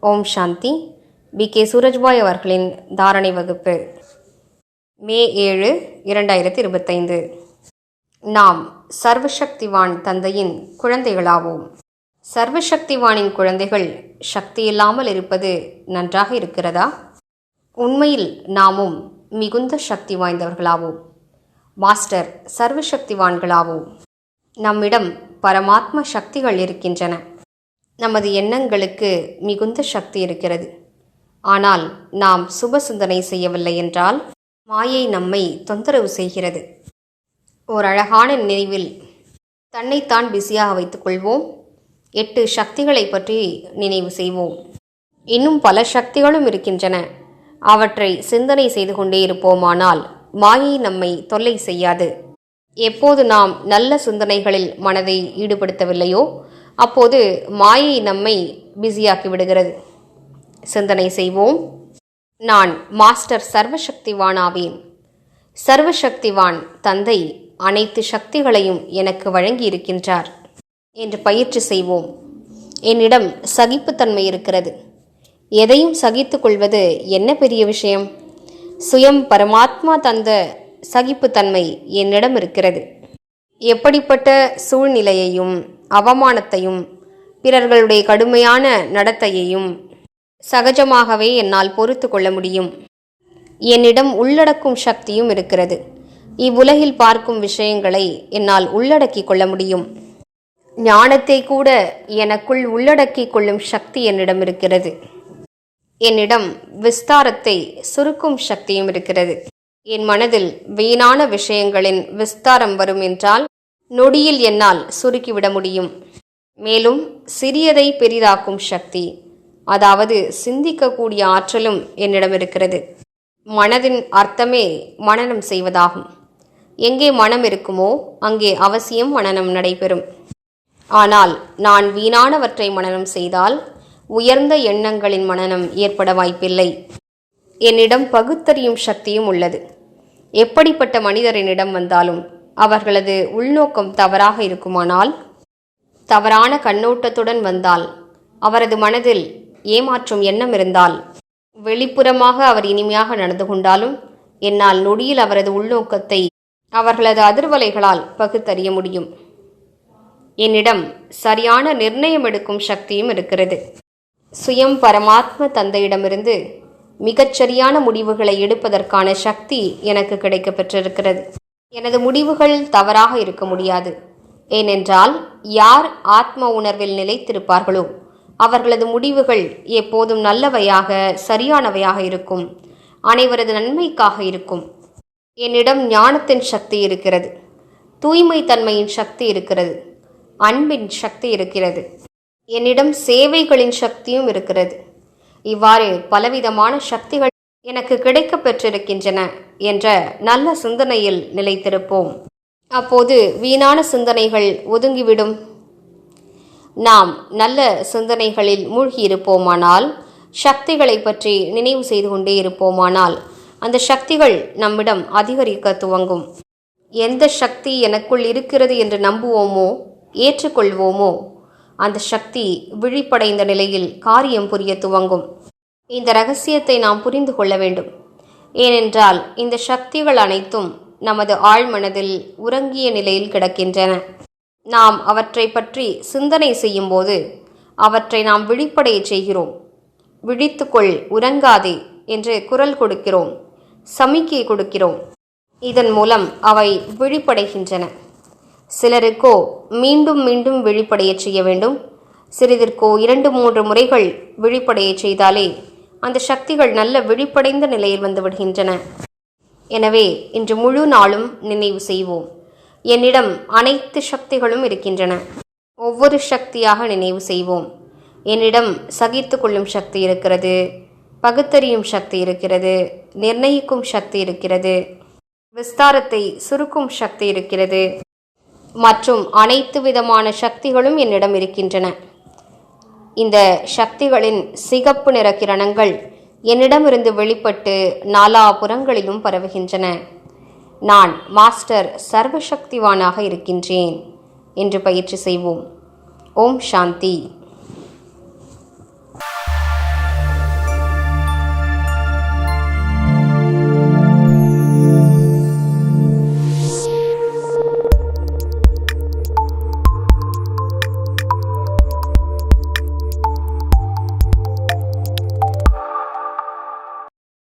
ஓம் சாந்தி. B.K. Surajbhai அவர்களின் தாரணை வகுப்பு, மே 7, 2025. நாம் சர்வசக்திவான் தந்தையின் குழந்தைகளாவோம். சர்வசக்திவானின் குழந்தைகள் சக்தியில்லாமல் இருப்பது நன்றாக இருக்கிறதா? உண்மையில் நாமும் மிகுந்த சக்தி வாய்ந்தவர்களாவோம். மாஸ்டர் சர்வசக்திவான்களாவோம். நம்மிடம் பரமாத்ம சக்திகள் இருக்கின்றன. நமது எண்ணங்களுக்கு மிகுந்த சக்தி இருக்கிறது. ஆனால் நாம் சுப சிந்தனை செய்யவில்லை என்றால் மாயை நம்மை தொந்தரவு செய்கிறது. ஓர் அழகான நினைவில் தன்னைத்தான் பிஸியாக வைத்துக் கொள்வோம். 8 சக்திகளை பற்றி நினைவு செய்வோம். இன்னும் பல சக்திகளும் இருக்கின்றன. அவற்றை சிந்தனை செய்து கொண்டே இருப்போமானால் மாயை நம்மை தொல்லை செய்யாது. எப்போது நாம் நல்ல சிந்தனைகளில் மனதை ஈடுபடுத்தவில்லையோ அப்போது மாயை நம்மை பிஸியாக்கி விடுகிறது. சிந்தனை செய்வோம். நான் மாஸ்டர் சர்வசக்திவான் ஆவேன். சர்வசக்திவான் தந்தை அனைத்து சக்திகளையும் எனக்கு வழங்கி இருக்கின்றார் என்று பயிற்சி செய்வோம். என்னிடம் சகிப்புத்தன்மை இருக்கிறது. எதையும் சகித்து கொள்வது என்ன பெரிய விஷயம்? சுயம் பரமாத்மா தந்த சகிப்புத்தன்மை என்னிடம் இருக்கிறது. எப்படிப்பட்ட சூழ்நிலையையும் அவமானத்தையும் பிறர்களுடைய கடுமையான நடத்தையையும் சகஜமாகவே என்னால் பொறுத்து கொள்ள முடியும். என்னிடம் உள்ளடக்கும் சக்தியும் இருக்கிறது. இவ்வுலகில் பார்க்கும் விஷயங்களை என்னால் உள்ளடக்கி கொள்ள முடியும். ஞானத்தை கூட எனக்குள் உள்ளடக்கி கொள்ளும் சக்தி என்னிடம் இருக்கிறது. என்னிடம் விஸ்தாரத்தை சுருக்கும் சக்தியும் இருக்கிறது. என் மனதில் வீணான விஷயங்களின் விஸ்தாரம் வரும் என்றால் நொடியில் என்னால் சுருக்கிவிட முடியும். மேலும் சிறியதை பெரிதாக்கும் சக்தி, அதாவது சிந்திக்கக்கூடிய ஆற்றலும் என்னிடம் இருக்கிறது. மனதின் அர்த்தமே மனனம் செய்வதாகும். எங்கே மனம் இருக்குமோ அங்கே அவசியம் மனனம் நடைபெறும். ஆனால் நான் வீணானவற்றை மனனம் செய்தால் உயர்ந்த எண்ணங்களின் மனனம் ஏற்பட வாய்ப்பில்லை. என்னிடம் பகுத்தறியும் சக்தியும் உள்ளது. எப்படிப்பட்ட மனிதரினிடம் வந்தாலும் அவர்களது உள்நோக்கம் தவறாக இருக்குமானால், தவறான கண்ணோட்டத்துடன் வந்தால், அவரது மனதில் ஏமாற்றும் எண்ணம் இருந்தால், வெளிப்புறமாக அவர் இனிமையாக நடந்து கொண்டாலும் என்னால் நொடியில் அவரது உள்நோக்கத்தை அவர்களது அதிர்வலைகளால் பகுத்தறிய முடியும். என்னிடம் சரியான நிர்ணயம் எடுக்கும் சக்தியும் இருக்கிறது. சுயம் பரமாத்ம தந்தையிடமிருந்து மிகச்சரியான முடிவுகளை எடுப்பதற்கான சக்தி எனக்கு கிடைக்க பெற்றிருக்கிறது. எனது முடிவுகள் தவறாக இருக்க முடியாது. ஏனென்றால் யார் ஆத்ம உணர்வில் நிலைத்திருப்பார்களோ அவர்களது முடிவுகள் எப்போதும் நல்லவையாக சரியானவையாக இருக்கும். அனைவரது நன்மைக்காக இருக்கும். என்னிடம் ஞானத்தின் சக்தி இருக்கிறது. தூய்மை தன்மையின் சக்தி இருக்கிறது. அன்பின் சக்தி இருக்கிறது. என்னிடம் சேவைகளின் சக்தியும் இருக்கிறது. இவ்வாறு பலவிதமான சக்திகள் எனக்கு கிடைக்க பெற்றிருக்கின்றன என்ற நல்ல சிந்தனையில் நிலைத்திருப்போம். அப்போது வீணான சிந்தனைகள் ஒதுங்கிவிடும். நாம் நல்ல சிந்தனைகளில் மூழ்கியிருப்போமானால், சக்திகளை பற்றி நினைவு செய்து கொண்டே இருப்போமானால் அந்த சக்திகள் நம்மிடம் அதிகரிக்க துவங்கும். எந்த சக்தி எனக்குள் இருக்கிறது என்று நம்புவோமோ ஏற்றுக்கொள்வோமோ அந்த சக்தி விழிப்படைந்த நிலையில் காரியம் புரிய துவங்கும். இந்த ரகசியத்தை நாம் புரிந்து கொள்ள வேண்டும். ஏனென்றால் இந்த சக்திகள் அனைத்தும் நமது ஆழ்மனதில் உறங்கிய நிலையில் கிடக்கின்றன. நாம் அவற்றை பற்றி சிந்தனை செய்யும் போது அவற்றை நாம் விழிப்படைய செய்கிறோம். விழித்துக்கொள், உறங்காதே என்று குரல் கொடுக்கிறோம், சமிக்கை கொடுக்கிறோம். இதன் மூலம் அவை விழிப்படைகின்றன. சிலருக்கோ மீண்டும் மீண்டும் விழிப்படைய செய்ய வேண்டும். சிறிதற்கோ 2-3 முறைகள் விழிப்படைய செய்தாலே அந்த சக்திகள் நல்ல விழிப்படைந்த நிலையில் வந்து விடுகின்றன. எனவே இன்று முழு நாளும் நினைவு செய்வோம். என்னிடம் அனைத்து சக்திகளும் இருக்கின்றன. ஒவ்வொரு சக்தியாக நினைவு செய்வோம். என்னிடம் சகித்து கொள்ளும் சக்தி இருக்கிறது. பகுத்தறியும் சக்தி இருக்கிறது. நிர்ணயிக்கும் சக்தி இருக்கிறது. விஸ்தாரத்தை சுருக்கும் சக்தி இருக்கிறது. மற்றும் அனைத்து விதமான சக்திகளும் என்னிடம் இருக்கின்றன. இந்த சக்திகளின் சிகப்பு நிற கிரணங்கள் என்னிடமிருந்து வெளிப்பட்டு நாலாபுறங்களிலும் பரவுகின்றன. நான் மாஸ்டர் சர்வசக்திவானாக இருக்கின்றேன் என்று பயிற்சி செய்வோம். ஓம் சாந்தி.